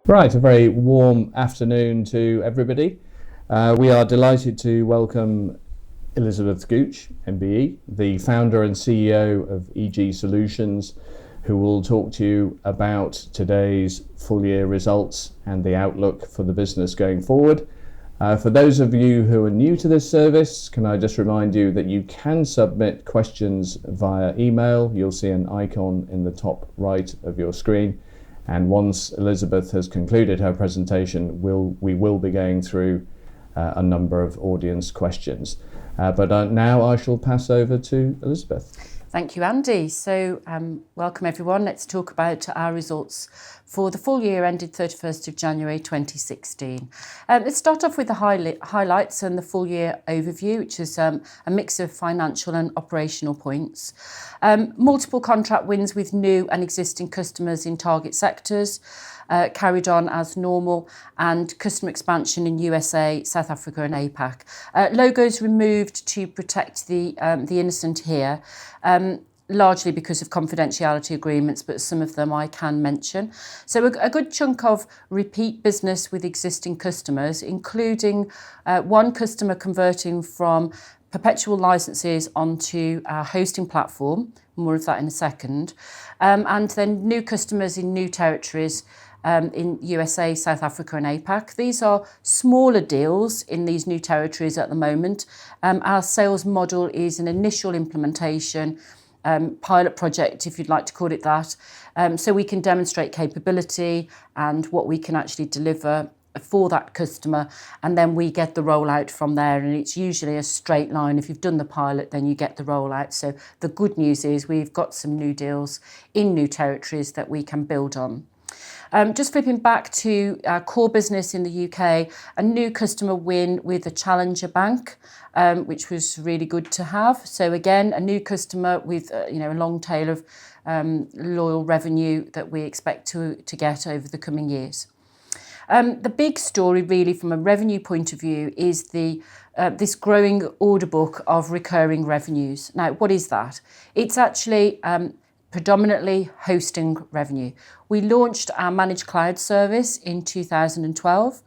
Right, a very warm afternoon to everybody. We are delighted to welcome Elizabeth Gooch, MBE, the founder and CEO of EG Solutions, who will talk to you about today's full year results and the outlook for the business going forward. For those of you who are new to this service, can I just remind you that you can submit questions via email. You'll see an icon in the top right of your screen. And once Elizabeth has concluded her presentation, we will be going through a number of audience questions. But now I shall pass over to Elizabeth. Thank you, Andy. So welcome everyone. Let's talk about our results for the full year ended 31st of January 2016. Let's start off with the highlights and the full year overview, which is a mix of financial and operational points. Multiple contract wins with new and existing customers in target sectors. Carried on as normal, and customer expansion in USA, South Africa and APAC. Logos removed to protect the innocent here, largely because of confidentiality agreements, but some of them I can mention. So a good chunk of repeat business with existing customers, including one customer converting from perpetual licenses onto our hosting platform, more of that in a second, and then new customers in new territories, in USA, South Africa and APAC. These are smaller deals in these new territories at the moment. Our sales model is an initial implementation, pilot project, if you'd like to call it that, so we can demonstrate capability and what we can actually deliver for that customer, and then we get the rollout from there, and it's usually a straight line. If you've done the pilot, then you get the rollout. So the good news is we've got some new deals in new territories that we can build on. Just flipping back to our core business in the UK, a new customer win with a challenger bank, which was really good to have. So again, a new customer with a long tail of loyal revenue that we expect to get over the coming years. The big story really from a revenue point of view is this growing order book of recurring revenues. Now, what is that? It's actually predominantly hosting revenue. We launched our managed cloud service in 2012.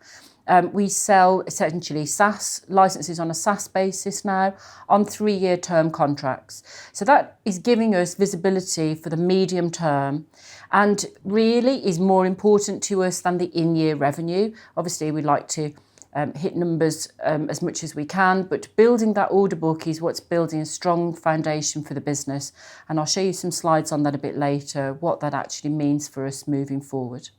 We sell essentially SaaS licenses on a SaaS basis now on 3-year term contracts. So that is giving us visibility for the medium term and really is more important to us than the in-year revenue. Obviously, we'd like to hit numbers as much as we can, but building that order book is what's building a strong foundation for the business. And I'll show you some slides on that a bit later, what that actually means for us moving forward.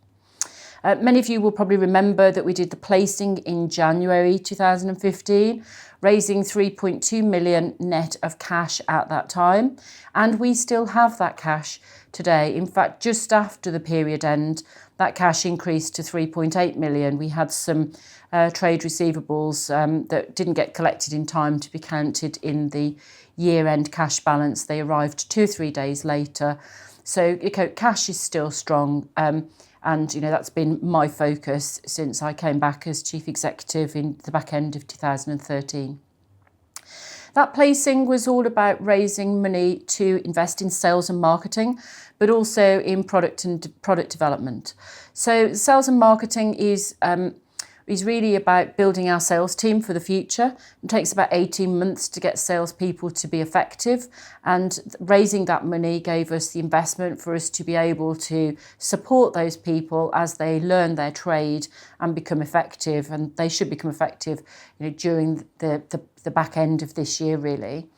Many of you will probably remember that we did the placing in January 2015, raising 3.2 million net of cash at that time. And we still have that cash today. In fact, just after the period end, that cash increased to 3.8 million. We had some trade receivables that didn't get collected in time to be counted in the year-end cash balance. They arrived 2 or 3 days later. So cash is still strong. And that's been my focus since I came back as chief executive in the back end of 2013. That placing was all about raising money to invest in sales and marketing, but also in product development. So sales and marketing is really about building our sales team for the future. It takes about 18 months to get salespeople to be effective, and raising that money gave us the investment for us to be able to support those people as they learn their trade and become effective, and they should become effective during the back end of this year, really.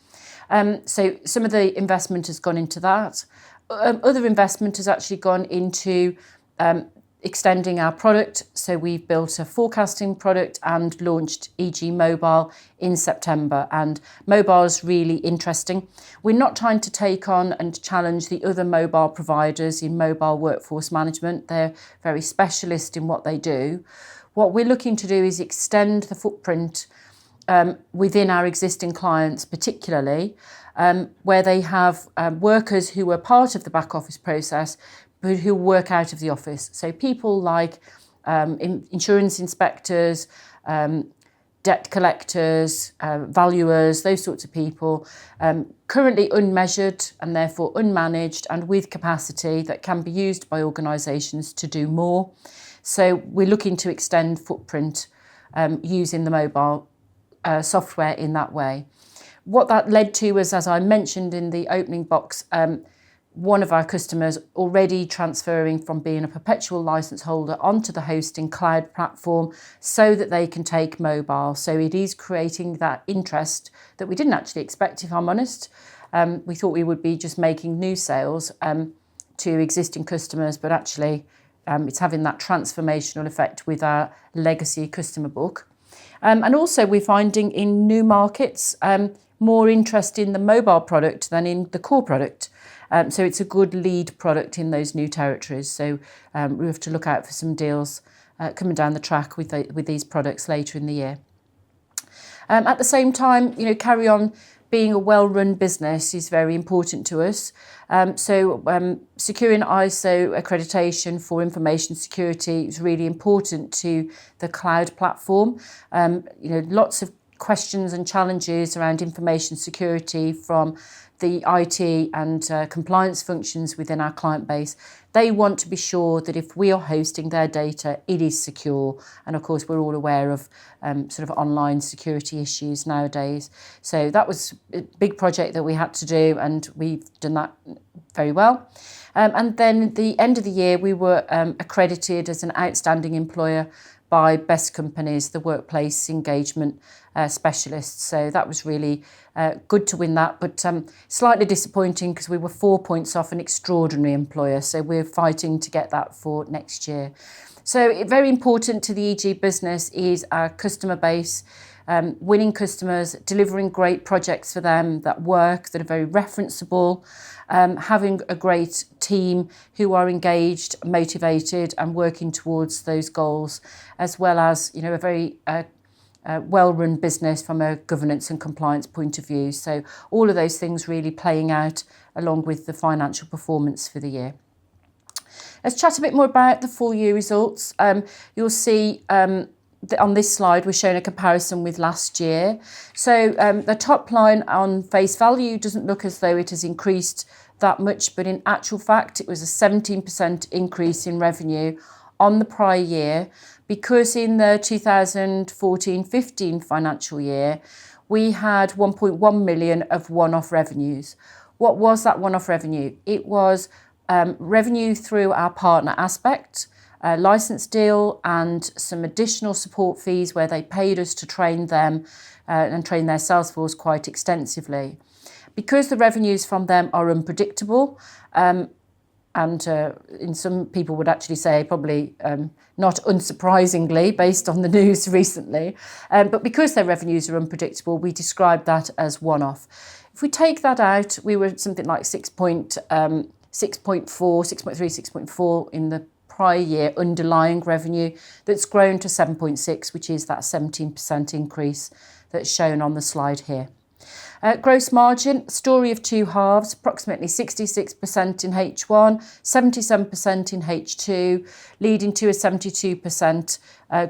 So some of the investment has gone into that. Other investment has actually gone into extending our product. So we've built a forecasting product and launched EG Mobile in September. And mobile is really interesting. We're not trying to take on and challenge the other mobile providers in mobile workforce management. They're very specialist in what they do. What we're looking to do is extend the footprint within our existing clients, particularly where they have workers who are part of the back office process, but who work out of the office. So people like insurance inspectors, debt collectors, valuers, those sorts of people, currently unmeasured and therefore unmanaged and with capacity that can be used by organisations to do more. So we're looking to extend footprint using the mobile software in that way. What that led to was, as I mentioned in the opening box, one of our customers already transferring from being a perpetual license holder onto the hosting cloud platform so that they can take mobile. So it is creating that interest that we didn't actually expect, if I'm honest. We thought we would be just making new sales to existing customers, but actually it's having that transformational effect with our legacy customer book. And also we're finding in new markets more interest in the mobile product than in the core product. So it's a good lead product in those new territories. So we have to look out for some deals coming down the track with these products later in the year. At the same time, carry on being a well-run business is very important to us. So securing ISO accreditation for information security is really important to the cloud platform. Lots of questions and challenges around information security from the IT and compliance functions within our client base. They want to be sure that if we are hosting their data, it is secure. And of course, we're all aware of sort of online security issues nowadays. So that was a big project that we had to do, and we've done that very well. And then at the end of the year, we were accredited as an outstanding employer by Best Companies, the workplace engagement specialists. So that was really good to win that, but slightly disappointing because we were 4 points off an extraordinary employer. So we're fighting to get that for next year. So very important to the EG business is our customer base, winning customers, delivering great projects for them that work, that are very referenceable, having a great team who are engaged, motivated and working towards those goals, as well as a very well-run business from a governance and compliance point of view. So all of those things really playing out along with the financial performance for the year. Let's chat a bit more about the full year results. You'll see on this slide, we're showing a comparison with last year. So the top line on face value doesn't look as though it has increased that much, but in actual fact, it was a 17% increase in revenue on the prior year, because in the 2014-15 financial year, we had 1.1 million of one-off revenues. What was that one-off revenue? It was revenue through our partner Aspect, a license deal and some additional support fees where they paid us to train them and train their sales force quite extensively. Because the revenues from them are unpredictable, and in some people would actually say probably not unsurprisingly based on the news recently, but because their revenues are unpredictable, we describe that as one-off. If we take that out, we were something like 6.3, 6.4 in the prior year underlying revenue that's grown to 7.6, which is that 17% increase that's shown on the slide here. Gross margin, story of two halves, approximately 66% in H1, 77% in H2, leading to a 72%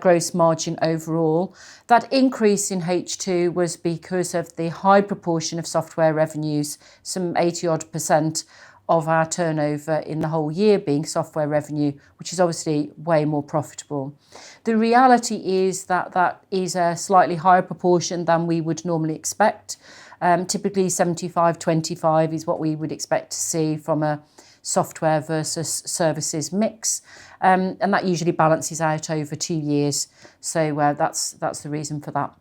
gross margin overall. That increase in H2 was because of the high proportion of software revenues, some 80-odd% of our turnover in the whole year being software revenue, which is obviously way more profitable. The reality is that that is a slightly higher proportion than we would normally expect. Typically 75-25 is what we would expect to see from a software versus services mix. And that usually balances out over 2 years. So that's the reason for that.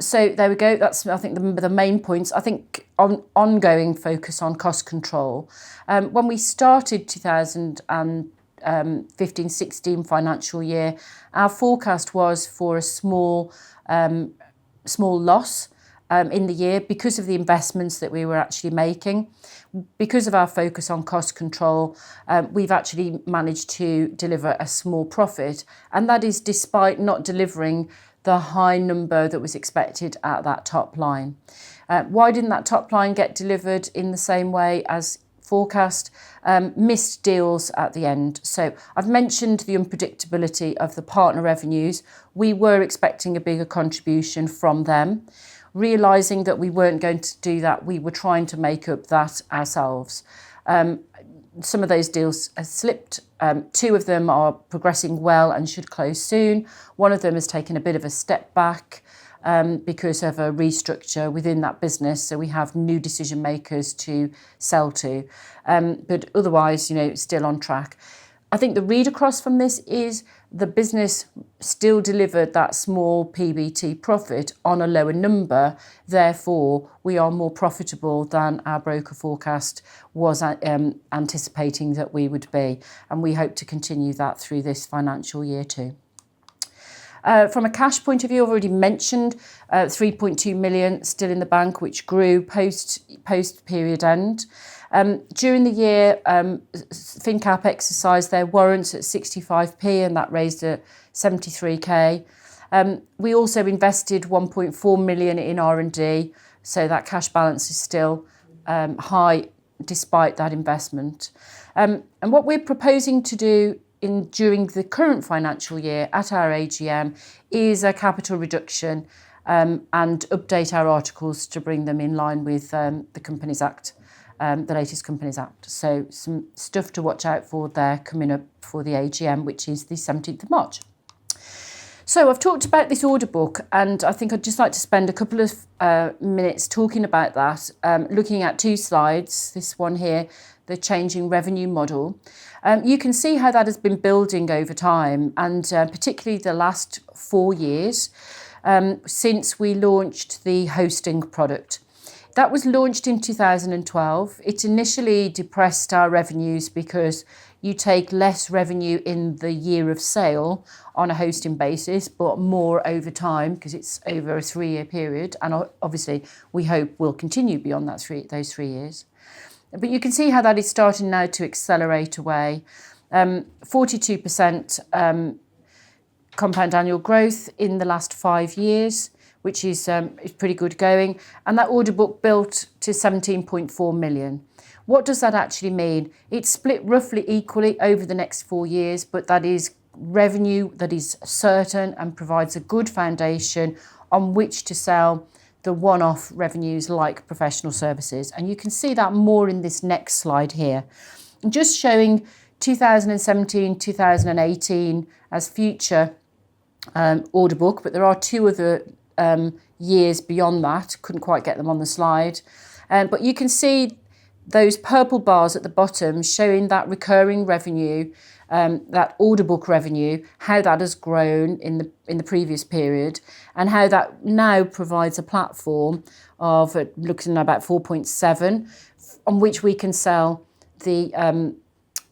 So there we go. That's, I think, the main points. I think ongoing focus on cost control. When we started 2015-16 financial year, our forecast was for a small loss in the year because of the investments that we were actually making. Because of our focus on cost control, we've actually managed to deliver a small profit, and that is despite not delivering the high number that was expected at that top line. Why didn't that top line get delivered in the same way as forecast, missed deals at the end. So I've mentioned the unpredictability of the partner revenues. We were expecting a bigger contribution from them. Realising that we weren't going to do that, we were trying to make up that ourselves. Some of those deals have slipped. 2 of them are progressing well and should close soon. One of them has taken a bit of a step back because of a restructure within that business. So we have new decision makers to sell to. But otherwise, still on track. I think the read across from this is the business still delivered that small PBT profit on a lower number. Therefore, we are more profitable than our broker forecast was anticipating that we would be. And we hope to continue that through this financial year too. From a cash point of view, I've already mentioned 3.2 million still in the bank, which grew post period end. During the year, FinCap exercised their warrants at 65p and that raised a 73k. We also invested 1.4 million in R&D, so that cash balance is still high despite that investment. And what we're proposing to do during the current financial year at our AGM is a capital reduction and update our articles to bring them in line with the Companies Act, the latest Companies Act. So some stuff to watch out for there coming up for the AGM, which is the 17th of March. So I've talked about this order book, and I think I'd just like to spend a couple of minutes talking about that, looking at 2 slides, this one here, the changing revenue model. You can see how that has been building over time, and particularly the last 4 years since we launched the hosting product. That was launched in 2012. It initially depressed our revenues because you take less revenue in the year of sale on a hosting basis, but more over time because it's over a 3-year period. And obviously, we hope will continue beyond those 3 years. But you can see how that is starting now to accelerate away. 42% compound annual growth in the last 5 years, which is pretty good going. And that order book built to 17.4 million. What does that actually mean? It's split roughly equally over the next 4 years, but that is revenue that is certain and provides a good foundation on which to sell the one-off revenues like professional services. And you can see that more in this next slide here. I'm just showing 2017, 2018 as future order book, but there are 2 other years beyond that. Couldn't quite get them on the slide. But you can see those purple bars at the bottom showing that recurring revenue, that order book revenue, how that has grown in the previous period, and how that now provides a platform of looking at about 4.7 on which we can sell the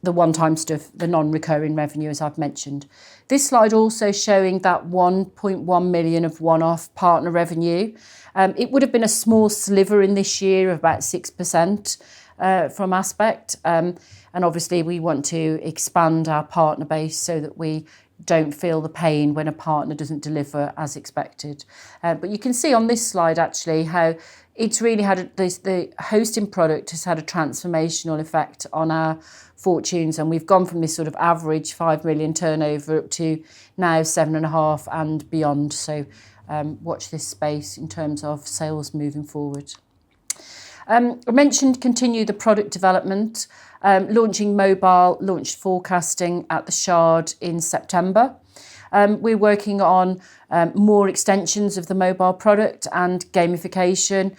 one-time stuff, the non-recurring revenue, as I've mentioned. This slide also showing that 1.1 million of one-off partner revenue. It would have been a small sliver in this year of about 6% from Aspect. And obviously we want to expand our partner base so that we don't feel the pain when a partner doesn't deliver as expected. But you can see on this slide actually how it's really had the hosting product has had a transformational effect on our fortunes, and we've gone from this sort of average 5 million turnover up to now 7.5 and beyond. So watch this space in terms of sales moving forward. I mentioned continue the product development, launching mobile, launched forecasting at the Shard in September. We're working on more extensions of the mobile product and gamification,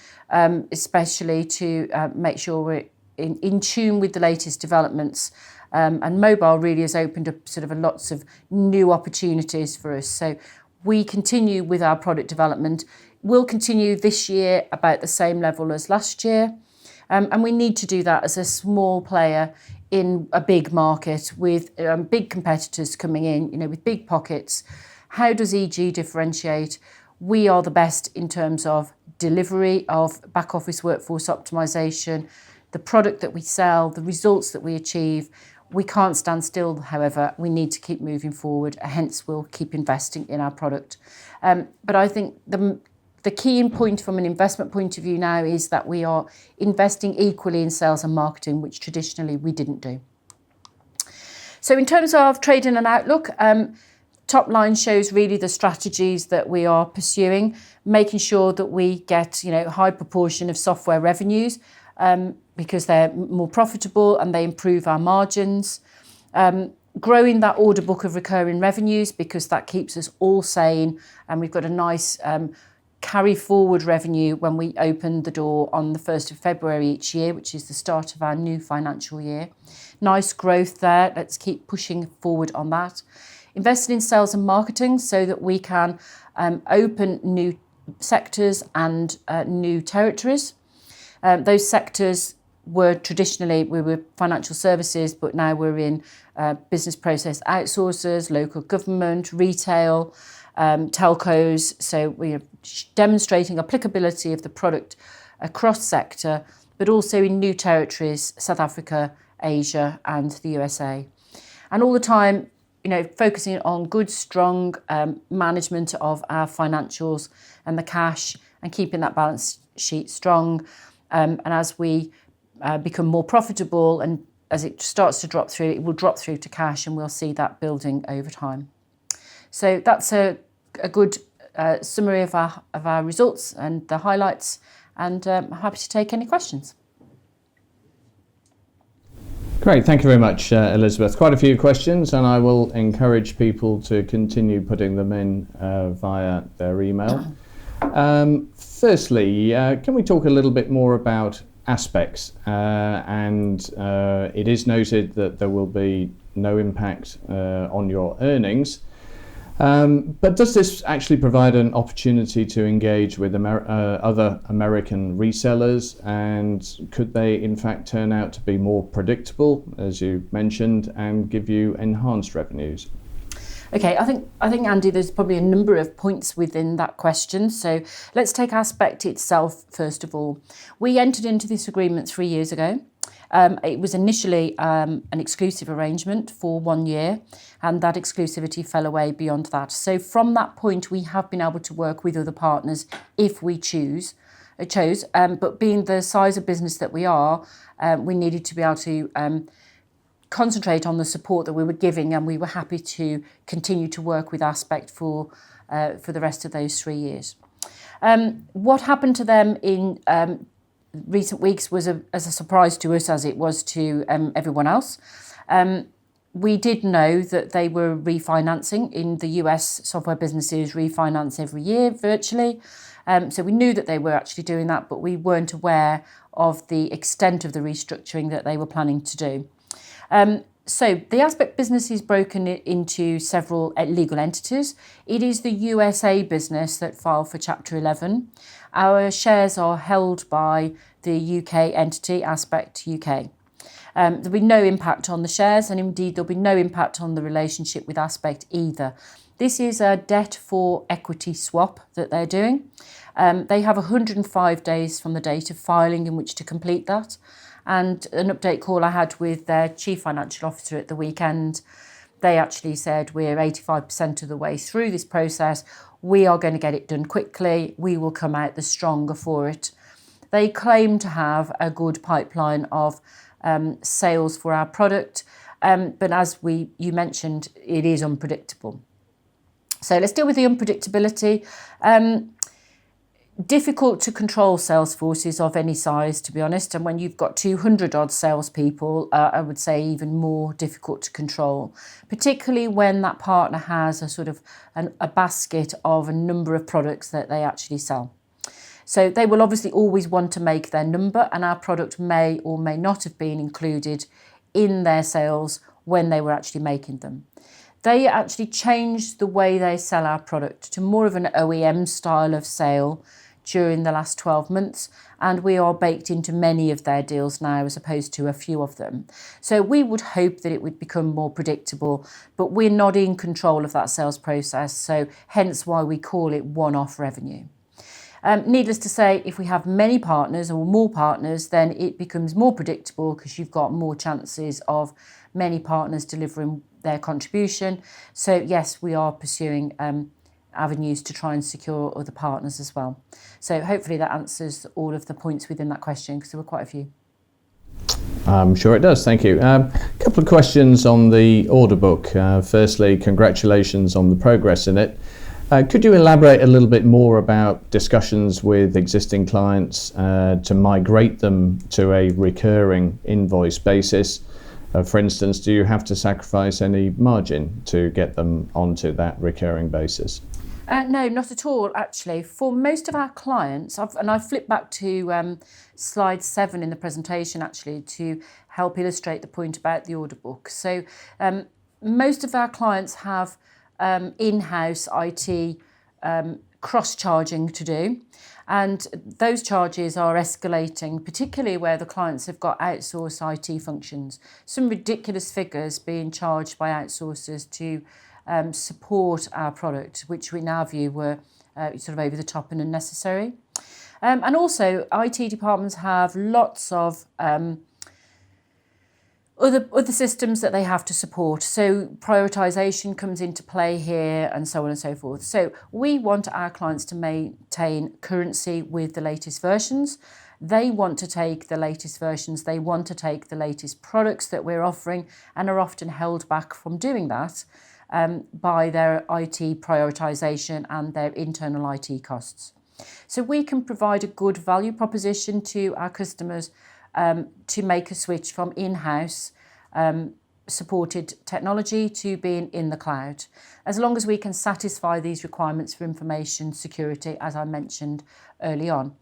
especially to make sure we're in tune with the latest developments. And mobile really has opened up sort of lots of new opportunities for us. So we continue with our product development. We'll continue this year about the same level as last year. And we need to do that as a small player in a big market with big competitors coming in, with big pockets. How does EG differentiate? We are the best in terms of delivery of back office workforce optimization, the product that we sell, the results that we achieve. We can't stand still, however, we need to keep moving forward, hence we'll keep investing in our product. But I think The key point from an investment point of view now is that we are investing equally in sales and marketing, which traditionally we didn't do. So in terms of trading and outlook, top line shows really the strategies that we are pursuing, making sure that we get a high proportion of software revenues because they're more profitable and they improve our margins. Growing that order book of recurring revenues because that keeps us all sane, and we've got a nice carry forward revenue when we open the door on the 1st of February each year, which is the start of our new financial year. Nice growth there. Let's keep pushing forward on that. Invested in sales and marketing so that we can open new sectors and new territories. Those sectors were traditionally, we were financial services, but now we're in business process outsourcers, local government, retail, telcos. So we are demonstrating applicability of the product across sector, but also in new territories, South Africa, Asia and the USA. And all the time, focusing on good, strong management of our financials and the cash and keeping that balance sheet strong. And as we become more profitable and as it starts to drop through, it will drop through to cash and we'll see that building over time. So that's a good summary of our results and the highlights, and I'm happy to take any questions. Great, thank you very much, Elizabeth. Quite a few questions, and I will encourage people to continue putting them in via their email. Firstly, can we talk a little bit more about aspects? And it is noted that there will be no impact on your earnings. But does this actually provide an opportunity to engage with other American resellers, and could they in fact turn out to be more predictable, as you mentioned, and give you enhanced revenues? Okay, I think Andy, there's probably a number of points within that question. So let's take Aspect itself first of all. We entered into this agreement 3 years ago. It was initially an exclusive arrangement for 1 year, and that exclusivity fell away beyond that. So from that point, we have been able to work with other partners if we chose. But being the size of business that we are, we needed to be able to concentrate on the support that we were giving, and we were happy to continue to work with Aspect for the rest of those 3 years. What happened to them in recent weeks was as a surprise to us as it was to everyone else. We did know that they were refinancing. In the US, software businesses refinance every year virtually. So we knew that they were actually doing that, but we weren't aware of the extent of the restructuring that they were planning to do. So the Aspect business is broken into several legal entities. It is the USA business that filed for Chapter 11. Our shares are held by the UK entity, Aspect UK. There'll be no impact on the shares, and indeed there'll be no impact on the relationship with Aspect either. This is a debt for equity swap that they're doing. They have 105 days from the date of filing in which to complete that. And an update call I had with their chief financial officer at the weekend, they actually said we're 85% of the way through this process. We are going to get it done quickly. We will come out the stronger for it. They claim to have a good pipeline of sales for our product, but as you mentioned, it is unpredictable. So let's deal with the unpredictability. Difficult to control sales forces of any size, to be honest. And when you've got 200 odd salespeople, I would say even more difficult to control, particularly when that partner has a sort of a basket of a number of products that they actually sell. So they will obviously always want to make their number, and our product may or may not have been included in their sales when they were actually making them. They actually changed the way they sell our product to more of an OEM style of sale during the last 12 months, and we are baked into many of their deals now as opposed to a few of them. So we would hope that it would become more predictable, but we're not in control of that sales process, so hence why we call it one-off revenue. Needless to say, if we have many partners or more partners, then it becomes more predictable because you've got more chances of many partners delivering their contribution. So yes, we are pursuing avenues to try and secure other partners as well. So hopefully that answers all of the points within that question, because there were quite a few. I'm sure it does, thank you. A couple of questions on the order book. Firstly, congratulations on the progress in it. Could you elaborate a little bit more about discussions with existing clients to migrate them to a recurring invoice basis? For instance, do you have to sacrifice any margin to get them onto that recurring basis? No, not at all, actually. For most of our clients, I've flipped back to slide 7 in the presentation, actually, to help illustrate the point about the order book. So most of our clients have in-house IT cross-charging to do, and those charges are escalating, particularly where the clients have got outsourced IT functions. Some ridiculous figures being charged by outsourcers to support our product, which in our view were sort of over the top and unnecessary. And also IT departments have lots of other systems that they have to support. So prioritisation comes into play here, and so on and so forth. So we want our clients to maintain currency with the latest versions. They want to take the latest versions. They want to take the latest products that we're offering, and are often held back from doing that by their IT prioritisation and their internal IT costs. So we can provide a good value proposition to our customers to make a switch from in-house supported technology to being in the cloud, as long as we can satisfy these requirements for information security, as I mentioned early on.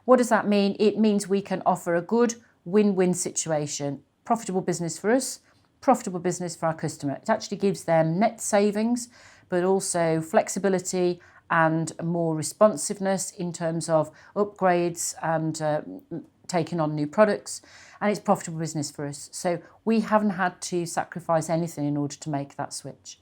What does that mean? It means we can offer a good win-win situation, profitable business for us, profitable business for our customer. It actually gives them net savings, but also flexibility and more responsiveness in terms of upgrades and taking on new products, and it's profitable business for us. So we haven't had to sacrifice anything in order to make that switch.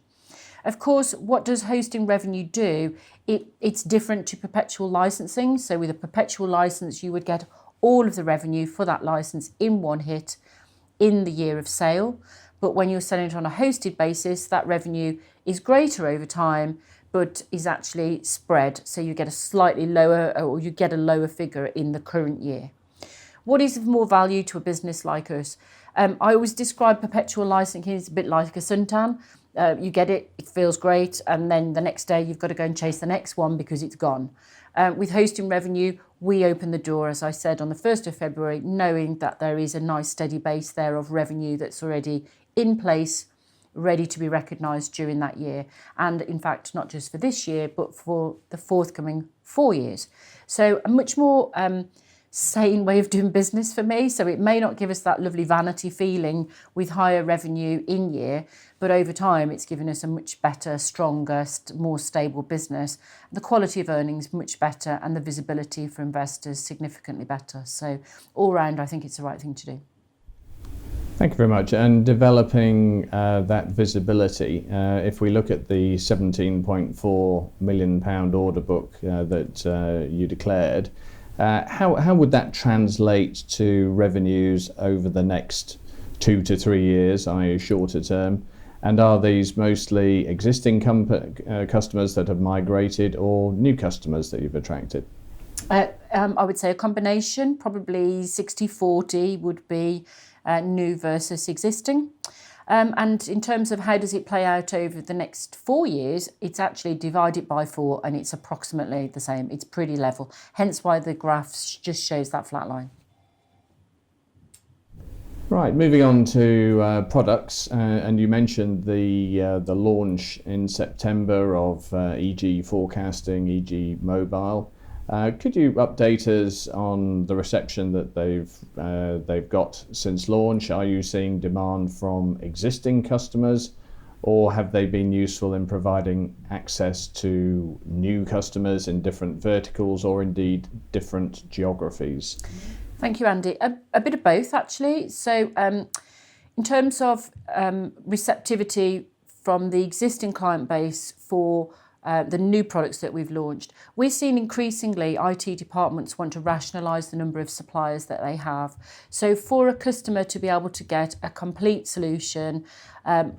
Of course, what does hosting revenue do? It's different to perpetual licensing. So with a perpetual license, you would get all of the revenue for that license in one hit in the year of sale. But when you're selling it on a hosted basis, that revenue is greater over time, but is actually spread. So you get a slightly lower, or you get a lower figure in the current year. What is of more value to a business like us? I always describe perpetual licensing as a bit like a suntan. You get it, it feels great, and then the next day you've got to go and chase the next one because it's gone. With hosting revenue, we open the door, as I said, on the 1st of February, knowing that there is a nice steady base there of revenue that's already in place, ready to be recognised during that year. And in fact, not just for this year, but for the forthcoming 4 years. So a much more sane way of doing business for me. So it may not give us that lovely vanity feeling with higher revenue in year, but over time it's given us a much better, stronger, more stable business. The quality of earnings much better, and the visibility for investors significantly better. So all round, I think it's the right thing to do. Thank you very much. And developing that visibility, if we look at the £17.4 million order book that you declared, how would that translate to revenues over the next 2 to 3 years, i.e. shorter term? And are these mostly existing customers that have migrated, or new customers that you've attracted? I would say a combination, probably 60-40 would be new versus existing. And in terms of how does it play out over the next 4 years, it's actually divided by 4 and it's approximately the same. It's pretty level, hence why the graph just shows that flat line. Right, moving on to products, and you mentioned the launch in September of EG forecasting, EG mobile. Could you update us on the reception that they've got since launch? Are you seeing demand from existing customers, or have they been useful in providing access to new customers in different verticals, or indeed different geographies? Thank you, Andy. A bit of both, actually. So in terms of receptivity from the existing client base for the new products that we've launched. We're seeing increasingly IT departments want to rationalise the number of suppliers that they have. So for a customer to be able to get a complete solution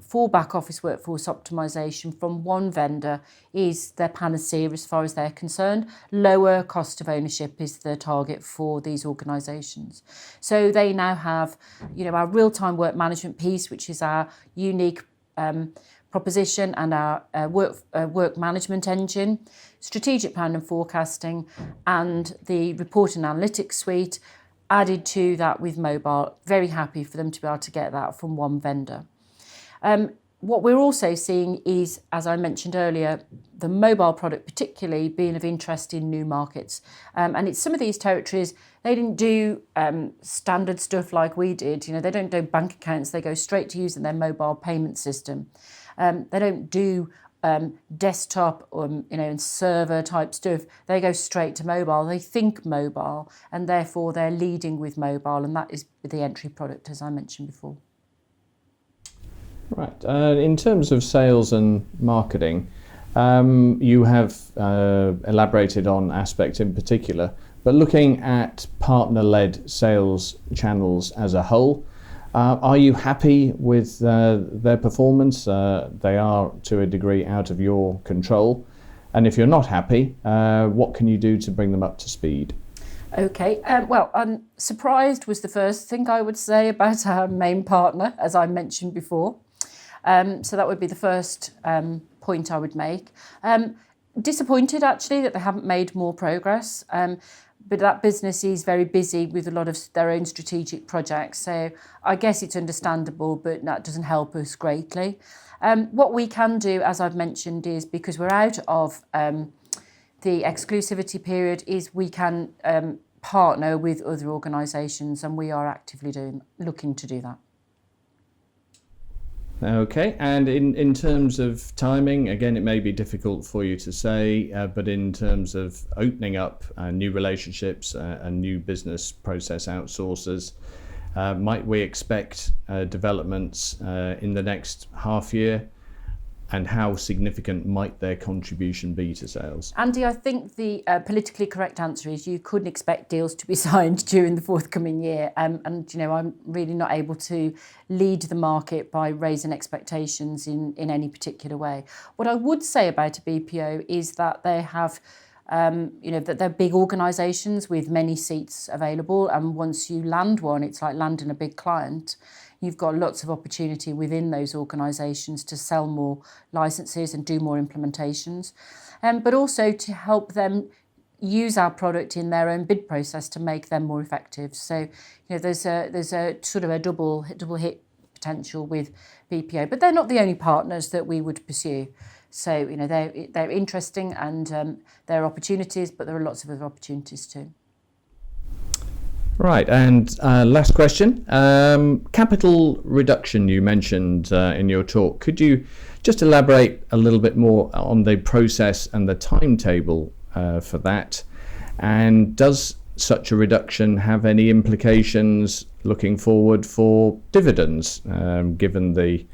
for back office workforce optimisation from one vendor is their panacea as far as they're concerned. Lower cost of ownership is the target for these organisations. So they now have, our real-time work management piece, which is our unique proposition, and our work management engine, strategic plan and forecasting, and the report and analytics suite added to that with mobile. Very happy for them to be able to get that from one vendor. What we're also seeing is, as I mentioned earlier, the mobile product particularly being of interest in new markets. And it's some of these territories, they didn't do standard stuff like we did. They don't do bank accounts, they go straight to using their mobile payment system. They don't do desktop and server type stuff. They go straight to mobile. They think mobile, and therefore they're leading with mobile, and that is the entry product, as I mentioned before. Right. In terms of sales and marketing, you have elaborated on aspects in particular, but looking at partner-led sales channels as a whole, are you happy with their performance? They are, to a degree, out of your control. And if you're not happy, what can you do to bring them up to speed? Okay, I'm surprised was the first thing I would say about our main partner, as I mentioned before. So that would be the first point I would make. Disappointed, actually, that they haven't made more progress. But that business is very busy with a lot of their own strategic projects. So I guess it's understandable, but that doesn't help us greatly. What we can do, as I've mentioned, is because we're out of the exclusivity period, is we can partner with other organisations, and we are actively looking to do that. Okay, and in terms of timing, again, it may be difficult for you to say, but in terms of opening up new relationships and new business process outsourcers, might we expect developments in the next half year? And how significant might their contribution be to sales? Andy, I think the politically correct answer is you couldn't expect deals to be signed during the forthcoming year. And I'm really not able to lead the market by raising expectations in any particular way. What I would say about a BPO is that they have, that they're big organisations with many seats available. And once you land one, it's like landing a big client. You've got lots of opportunity within those organisations to sell more licenses and do more implementations, but also to help them use our product in their own bid process to make them more effective. So, there's a sort of a double hit potential with BPO, but they're not the only partners that we would pursue. So, they're interesting and there are opportunities, but there are lots of other opportunities too. Right, and last question. Capital reduction you mentioned in your talk. Could you just elaborate a little bit more on the process and the timetable for that? And does such a reduction have any implications looking forward for dividends, given the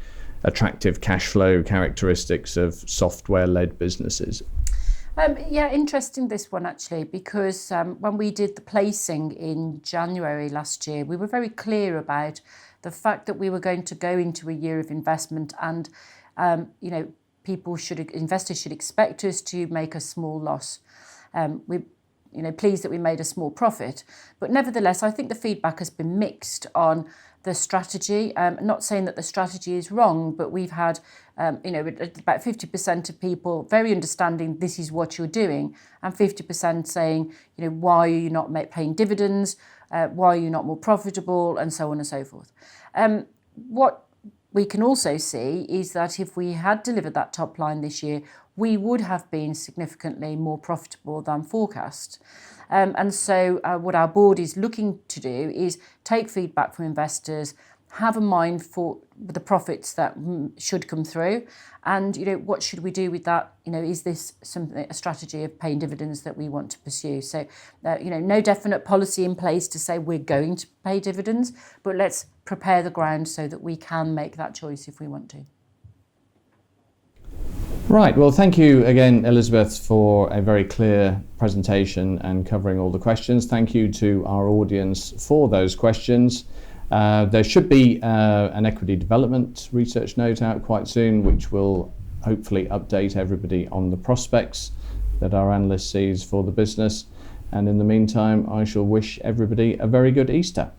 attractive cash flow characteristics of software-led businesses? Interesting this one actually, because when we did the placing in January last year, we were very clear about the fact that we were going to go into a year of investment, and investors should expect us to make a small loss. We're pleased that we made a small profit, but nevertheless, I think the feedback has been mixed on the strategy. Not saying that the strategy is wrong, but we've had about 50% of people very understanding this is what you're doing, and 50% saying, why are you not paying dividends? Why are you not more profitable? And so on and so forth. What we can also see is that if we had delivered that top line this year, we would have been significantly more profitable than forecast. And so what our board is looking to do is take feedback from investors, have a mind for the profits that should come through, and what should we do with that? Is this a strategy of paying dividends that we want to pursue? So no definite policy in place to say we're going to pay dividends, but let's prepare the ground so that we can make that choice if we want to. Right, well, thank you again, Elizabeth, for a very clear presentation and covering all the questions. Thank you to our audience for those questions. There should be an equity development research note out quite soon, which will hopefully update everybody on the prospects that our analyst sees for the business. And in the meantime, I shall wish everybody a very good Easter.